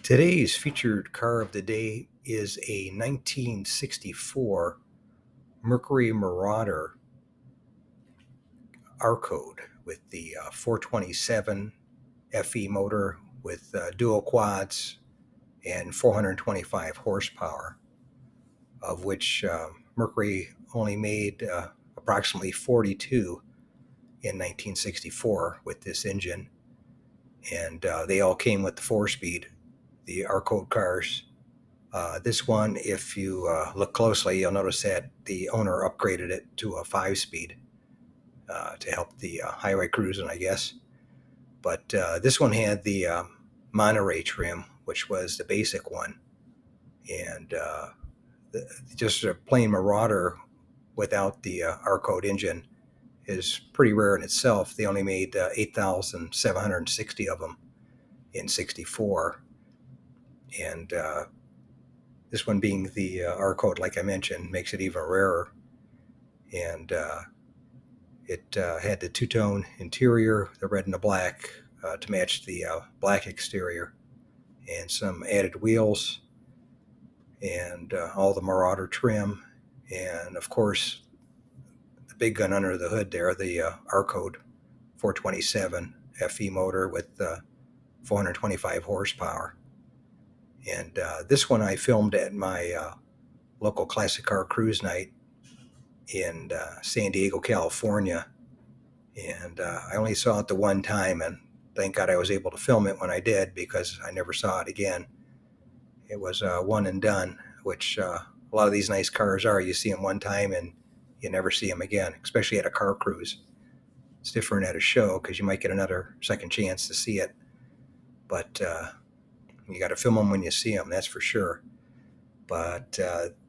Today's featured car of the day is a 1964 Mercury Marauder R-Code with the 427 FE motor with dual quads and 425 horsepower, of which Mercury only made approximately 42 in 1964 with this engine. And they all came with the 4-speed, the R-Code cars. This one, if you look closely, you'll notice that the owner upgraded it to a 5-speed to help the highway cruising, I guess. But this one had the Monterey trim, which was the basic one. And just a plain Marauder without the R-Code engine is pretty rare in itself. They only made 8,760 of them in 64. And this one being the R-Code, like I mentioned, makes it even rarer. And it had the two-tone interior, the red and the black, to match the black exterior, and some added wheels, and all the Marauder trim, and of course the big gun under the hood there, the R-Code 427 FE motor with 425 horsepower. And this one I filmed at my local classic car cruise night in San Diego, California. And I only saw it the one time, and thank God I was able to film it when I did, because I never saw it again. It was one and done, which a lot of these nice cars are. You see them one time and you never see them again, especially at a car cruise. It's different at a show because you might get another second chance to see it. But you got to film them when you see them, that's for sure. But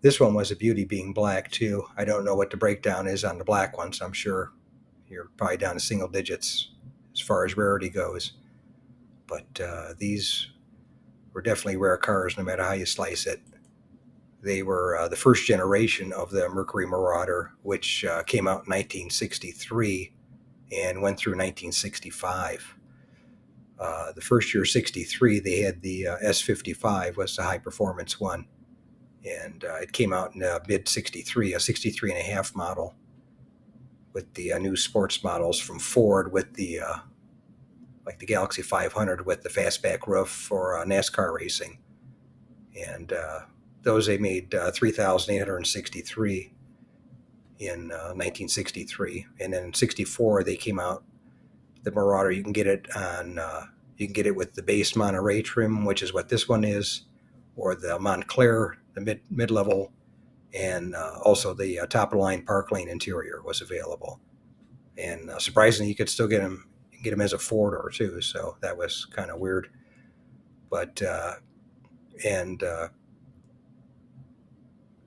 this one was a beauty, being black too. I don't know what the breakdown is on the black ones. I'm sure you're probably down to single digits as far as rarity goes. But these were definitely rare cars, no matter how you slice it. They were the first generation of the Mercury Marauder, which came out in 1963 and went through 1965. The first year, 63, they had the S55, was the high-performance one. And it came out in mid-63, a 63 and a half model, with the new sports models from Ford, with the like the Galaxie 500 with the fastback roof for NASCAR racing. And those they made 3,863 in 1963. And then in 64 they came out the Marauder. You can get it on you can get it with the base Monterey trim, which is what this one is, or the Montclair, the mid-level, and also the top-of-the-line Park Lane interior was available. And surprisingly, you could still get them as a four-door too, so that was kind of weird. But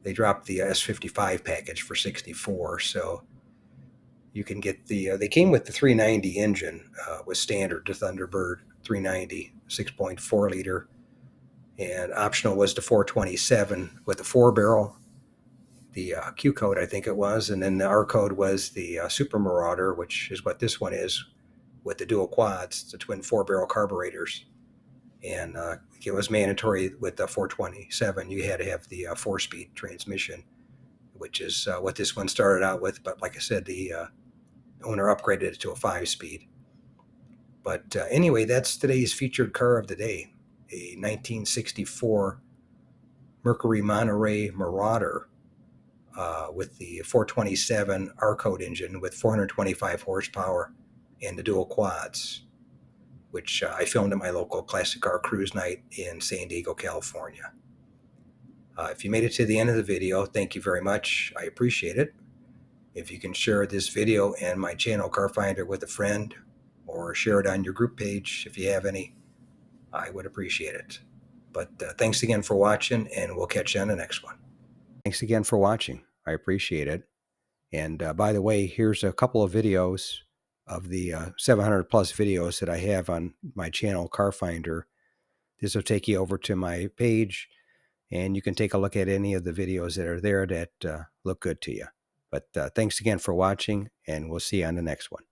they dropped the S55 package for 64, so you can get the they came with the 390 engine with standard, the Thunderbird 390 6.4 liter, and optional was the 427 with the 4-barrel, the Q code I think it was, and then the R code was the Super Marauder, which is what this one is, with the dual quads, the twin 4-barrel carburetors. And it was mandatory with the 427, you had to have the 4-speed transmission, which is what this one started out with. But like I said, the owner upgraded it to a 5-speed. But anyway, that's today's featured car of the day, a 1964 Mercury Monterey Marauder with the 427 R-Code engine with 425 horsepower and the dual quads, which I filmed at my local classic car cruise night in San Diego, California. If you made it to the end of the video, thank you very much. I appreciate it. If you can share this video and my channel Car Finder with a friend, or share it on your group page if you have any, I would appreciate it. But thanks again for watching, and we'll catch you on the next one. Thanks again for watching. I appreciate it. And by the way, here's a couple of videos of the 700 plus videos that I have on my channel Car Finder. This will take you over to my page, and you can take a look at any of the videos that are there that look good to you. But thanks again for watching, and we'll see you on the next one.